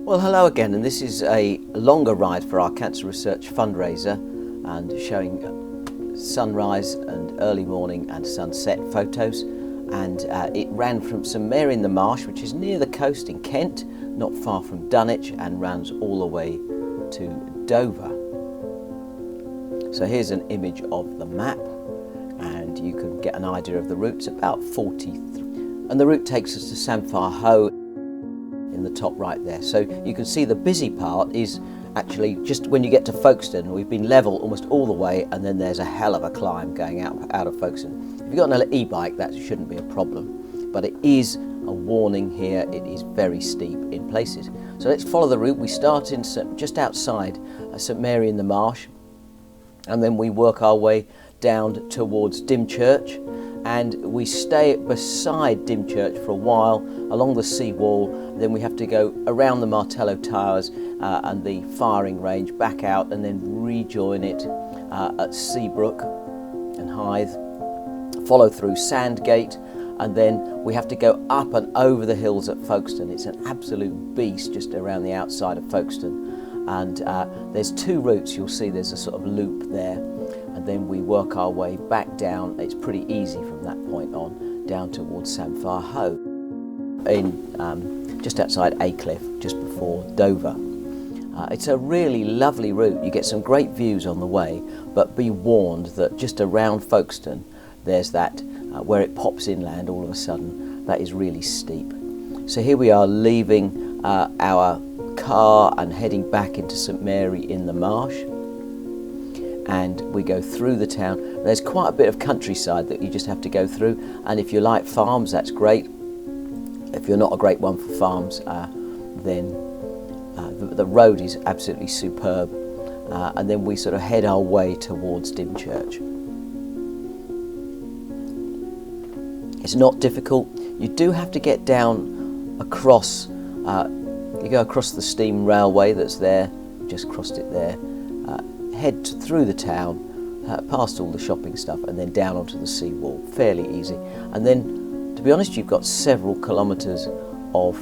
Well, hello again, and this is a longer ride for our cancer research fundraiser and showing sunrise and early morning and sunset photos. And it ran from St Mary in the Marsh, which is near the coast in Kent, not far from Dymchurch, and runs all the way to Dover. So here's an image of the map, and you can get an idea of the route. It's about 43, and the route takes us to Samphire Hoe in the top right there. So you can see the busy part is actually just when you get to Folkestone. We've been level almost all the way, and then there's a hell of a climb going out of Folkestone. If you've got an e-bike, that shouldn't be a problem, but it is a warning here. It is very steep in places. So let's follow the route. We start in just outside St Mary in the Marsh, and then we work our way down towards Dymchurch, and we stay beside Dymchurch for a while along the sea wall. Then we have to go around the Martello Towers and the firing range, back out, and then rejoin it at Seabrook and Hythe, follow through Sandgate, and then we have to go up and over the hills at Folkestone. It's an absolute beast just around the outside of Folkestone, and there's two routes. You'll see there's a sort of loop there, and then we work our way back down. It's pretty easy from that point on down towards Samphire Hoe in just outside Aycliffe, just before Dover. It's a really lovely route. You get some great views on the way, but be warned that just around Folkestone there's that where it pops inland all of a sudden, that is really steep. So here we are leaving our car and heading back into St Mary in the Marsh, and we go through the town. There's quite a bit of countryside that you just have to go through, and if you like farms, that's great. If you're not a great one for farms, then the road is absolutely superb, and then we sort of head our way towards Dymchurch. It's not difficult. You do have to get down across, you go across the steam railway that's there, just crossed it there, head through the town, past all the shopping stuff, and then down onto the seawall. Fairly easy. And then, to be honest, you've got several kilometres of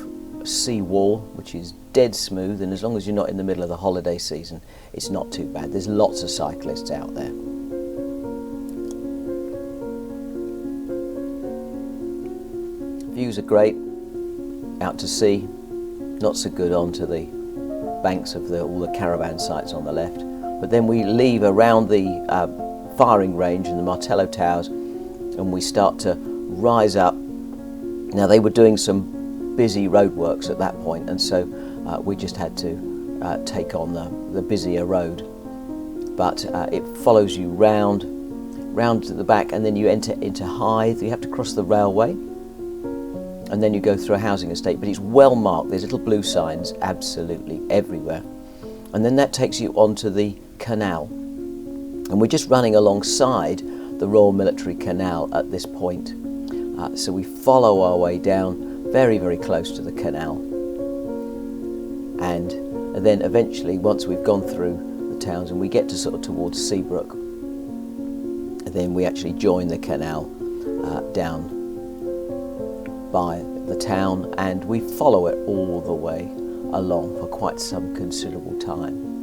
seawall, which is dead smooth, and as long as you're not in the middle of the holiday season, it's not too bad. There's lots of cyclists out there. Views are great out to sea, not so good onto the banks of all the caravan sites on the left. But then we leave around the firing range and the Martello Towers, and we start to rise up. Now, they were doing some busy roadworks at that point, and so we just had to take on the busier road. But it follows you round to the back, and then you enter into Hythe. You have to cross the railway, and then you go through a housing estate, but it's well marked. There's little blue signs absolutely everywhere. And then that takes you onto the canal. And we're just running alongside the Royal Military Canal at this point. So we follow our way down very, very close to the canal. And then eventually, once we've gone through the towns and we get to sort of towards Seabrook, then we actually join the canal down by the town, and we follow it all the way along for quite some considerable time.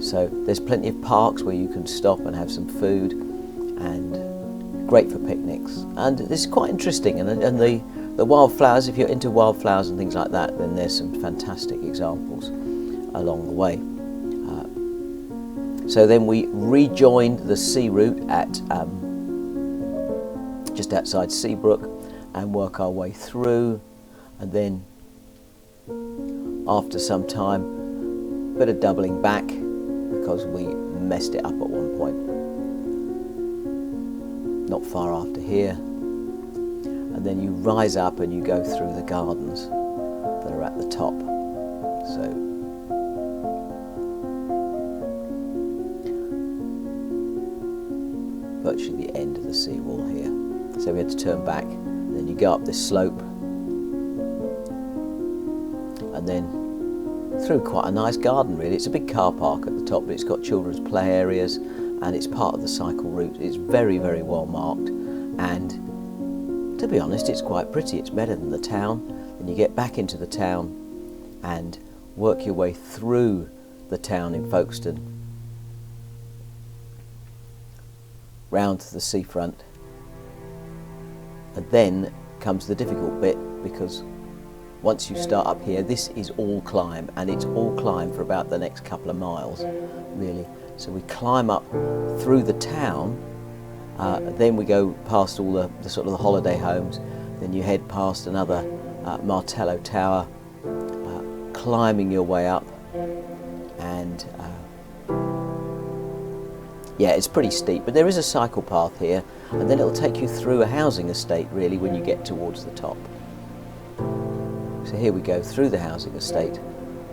So there's plenty of parks where you can stop and have some food, and great for picnics. And this is quite interesting, and the wildflowers, if you're into wildflowers and things like that, then there's some fantastic examples along the way. So then we rejoined the sea route at just outside Seabrook, and work our way through, and then after some time, bit of doubling back because we messed it up at one point, not far after here, and then you rise up and you go through the gardens that are at the top. So virtually the end of the seawall here. So we had to turn back. Then you go up this slope, and then through quite a nice garden really. It's a big car park at the top, but it's got children's play areas, and it's part of the cycle route. It's very, very well marked, and to be honest, it's quite pretty. It's better than the town. Then you get back into the town, and work your way through the town in Folkestone, round to the seafront, and then comes the difficult bit, because once you start up here, this is all climb, and it's all climb for about the next couple of miles, really. So we climb up through the town, then we go past all the sort of the holiday homes, then you head past another Martello Tower, climbing your way up, and yeah, it's pretty steep, but there is a cycle path here, and then it'll take you through a housing estate really when you get towards the top. So here we go through the housing estate,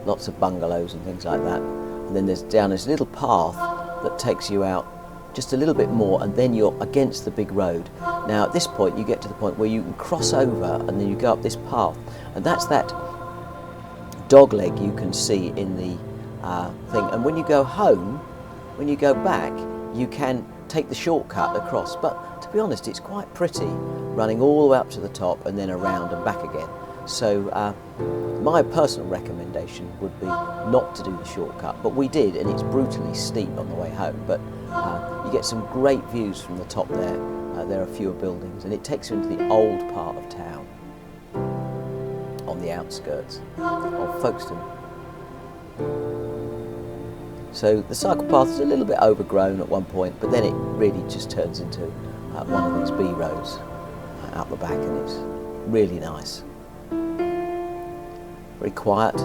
lots of bungalows and things like that, and then there's down this little path that takes you out just a little bit more, and then you're against the big road. Now at this point you get to the point where you can cross over, and then you go up this path, and that's that dog leg you can see in the thing. And when you go home, when you go back, you can take the shortcut across, but to be honest, it's quite pretty running all the way up to the top and then around and back again. So my personal recommendation would be not to do the shortcut, but we did, and it's brutally steep on the way home, but you get some great views from the top there. There are fewer buildings, and it takes you into the old part of town on the outskirts of Folkestone. So the cycle path is a little bit overgrown at one point, but then it really just turns into one of these B roads out the back, and it's really nice. Very quiet,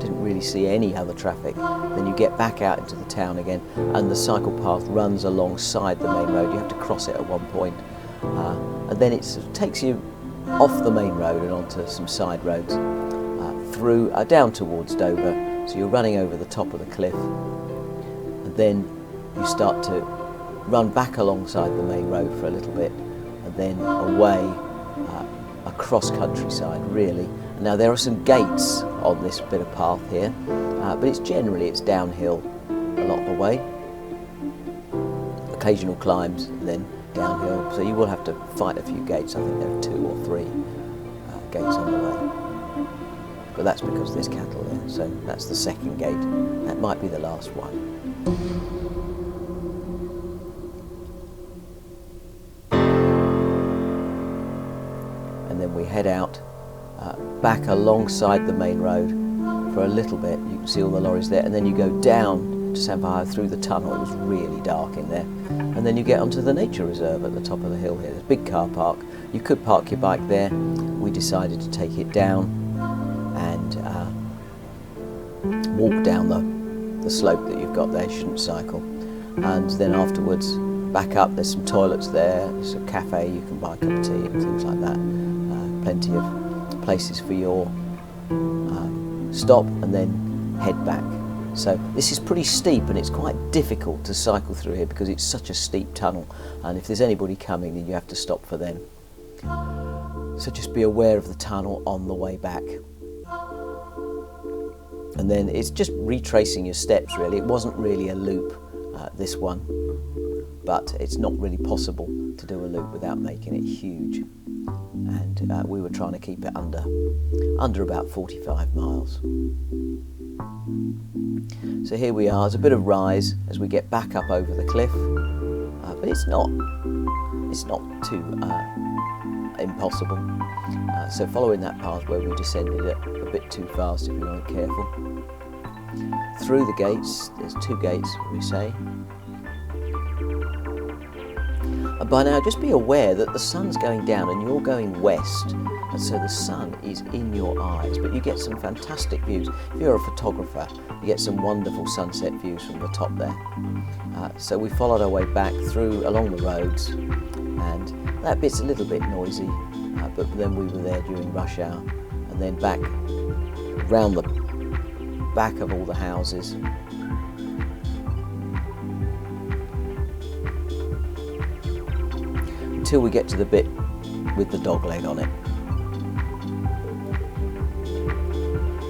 didn't really see any other traffic. Then you get back out into the town again, and the cycle path runs alongside the main road. You have to cross it at one point, and then it sort of takes you off the main road and onto some side roads through down towards Dover. So you're running over the top of the cliff, and then you start to run back alongside the main road for a little bit, and then away across countryside really. Now there are some gates on this bit of path here, but it's downhill a lot of the way. Occasional climbs and then downhill, so you will have to fight a few gates. I think there are 2 or 3 gates on the way, but that's because there's cattle there, so that's the second gate. That might be the last one. And then we head out back alongside the main road for a little bit. You can see all the lorries there, and then you go down to San Fahio through the tunnel. It was really dark in there, and then you get onto the nature reserve at the top of the hill here. There's a big car park. You could park your bike there. We decided to take it down and walk down the slope that you've got there. You shouldn't cycle. And then afterwards back up, there's some toilets there, there's a cafe, you can buy a cup of tea and things like that. Plenty of places for your stop, and then head back. So this is pretty steep, and it's quite difficult to cycle through here because it's such a steep tunnel, and if there's anybody coming then you have to stop for them. So just be aware of the tunnel on the way back. And then it's just retracing your steps really. It wasn't really a loop, this one, but it's not really possible to do a loop without making it huge. And we were trying to keep it under about 45 miles. So here we are. There's a bit of rise as we get back up over the cliff, but it's not too impossible. So following that path where we descended it a bit too fast if you weren't careful. Through the gates, there's 2 gates we say. And by now just be aware that the sun's going down and you're going west, and so the sun is in your eyes, but you get some fantastic views. If you're a photographer, you get some wonderful sunset views from the top there. So we followed our way back along the roads, and that bit's a little bit noisy, but then we were there during rush hour, and then back round the back of all the houses. Until we get to the bit with the dog leg on it.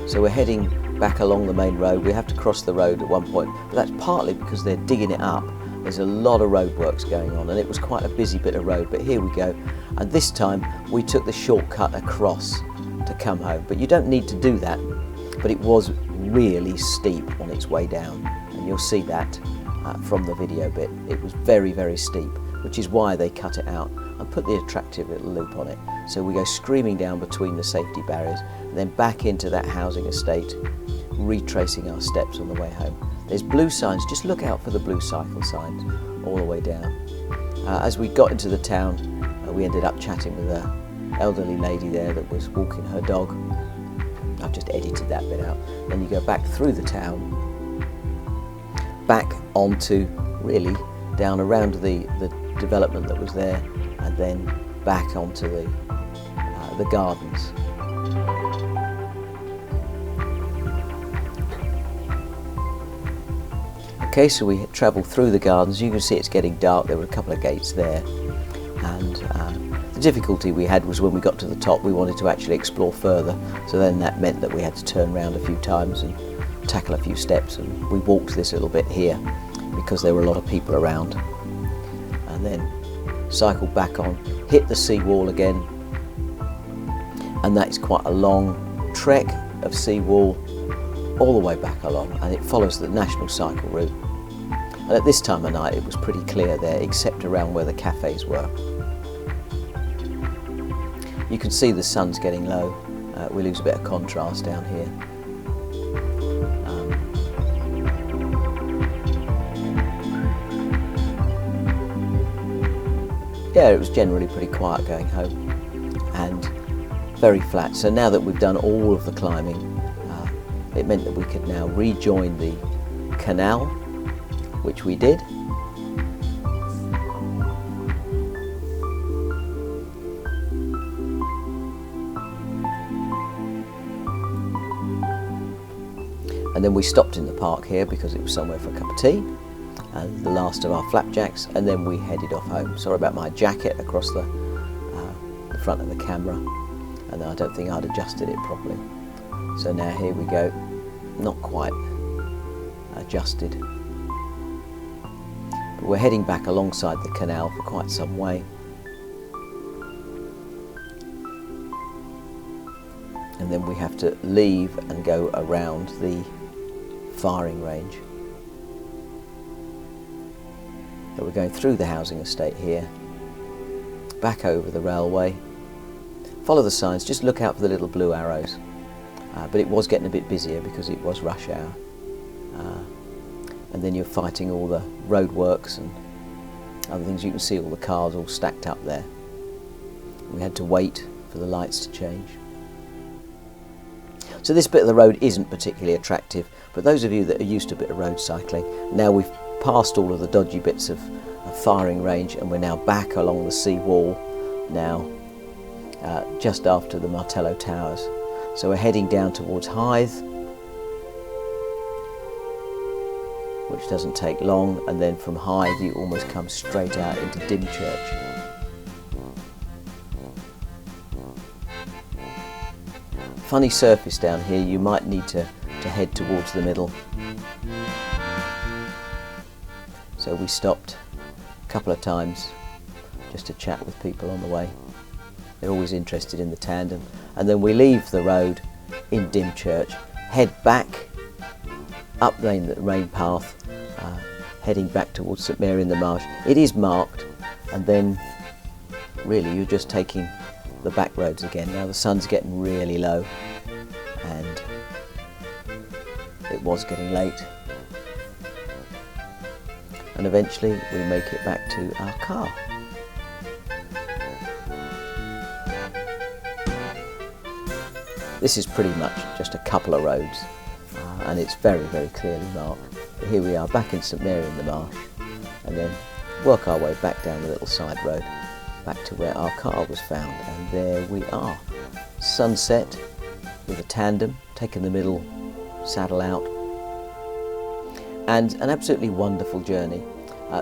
So we're heading back along the main road. We have to cross the road at one point, but that's partly because they're digging it up. There's a lot of roadworks going on, and it was quite a busy bit of road, but here we go. And this time we took the shortcut across to come home, but you don't need to do that. but it was really steep on its way down, and you'll see that from the video bit. It was very, very steep, which is why they cut it out and put the attractive little loop on it. So we go screaming down between the safety barriers and then back into that housing estate, retracing our steps on the way home. There's blue signs, just look out for the blue cycle signs all the way down. As we got into the town, we ended up chatting with an elderly lady there that was walking her dog. I've just edited that bit out. Then you go back through the town, back onto, really, down around the development that was there, and then back onto the gardens. Okay, so we travelled through the gardens. You can see it's getting dark. There were a couple of gates there, and the difficulty we had was when we got to the top, we wanted to actually explore further, so then that meant that we had to turn around a few times and tackle a few steps, and we walked this little bit here because there were a lot of people around, and then cycled back on, hit the seawall again, and that is quite a long trek of seawall all the way back along, and it follows the national cycle route. And at this time of night it was pretty clear there, except around where the cafes were. You can see the sun's getting low. We lose a bit of contrast down here. Yeah, it was generally pretty quiet going home and very flat. So now that we've done all of the climbing, it meant that we could now rejoin the canal, which we did. And then we stopped in the park here because it was somewhere for a cup of tea and the last of our flapjacks, and then we headed off home. Sorry about my jacket across the front of the camera, and I don't think I'd adjusted it properly. So now here we go, not quite adjusted. But we're heading back alongside the canal for quite some way. And then we have to leave and go around the firing range. So we're going through the housing estate here, back over the railway. Follow the signs, just look out for the little blue arrows. But it was getting a bit busier because it was rush hour. And then you're fighting all the roadworks and other things. You can see all the cars all stacked up there. We had to wait for the lights to change. So this bit of the road isn't particularly attractive, but those of you that are used to a bit of road cycling, now we've passed all of the dodgy bits of firing range and we're now back along the sea wall now, just after the Martello Towers. So we're heading down towards Hythe, which doesn't take long, and then from Hythe you almost come straight out into Dymchurch. Funny surface down here, you might need to head towards the middle. So we stopped a couple of times just to chat with people on the way. They're always interested in the Tandem. And then we leave the road in Dymchurch, head back up the rain path, heading back towards St Mary in the Marsh. It is marked, and then really you're just taking the back roads again. Now the sun's getting really low and it was getting late, and eventually we make it back to our car. This is pretty much just a couple of roads and it's very, very clearly marked. But here we are back in St Mary in the Marsh, and then work our way back down the little side road back to where our car was found, and there we are. Sunset with a Tandem, taking the middle saddle out, and an absolutely wonderful journey.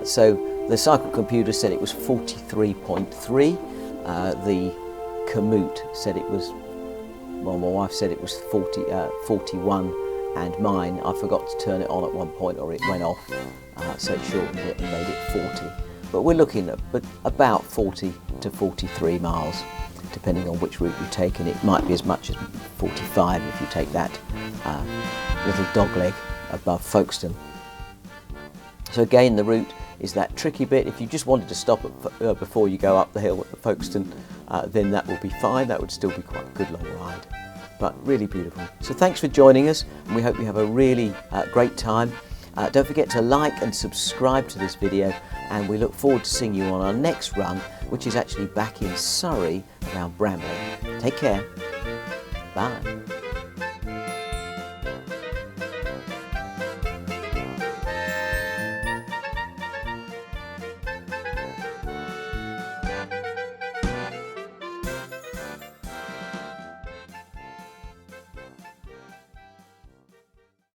So the cycle computer said it was 43.3, the Komoot said it was, well, my wife said it was 41, and mine, I forgot to turn it on at one point or it went off, so it shortened it and made it 40. But we're looking at about 40 to 43 miles. depending on which route you take, and it might be as much as 45 if you take that little dogleg above Folkestone. So again, the route is that tricky bit. If you just wanted to stop at, before you go up the hill at Folkestone, then that will be fine. That would still be quite a good long ride, but really beautiful. So thanks for joining us, and we hope you have a really great time. Don't forget to like and subscribe to this video, and we look forward to seeing you on our next run, which is actually back in Surrey around Bramley. Take care. Bye.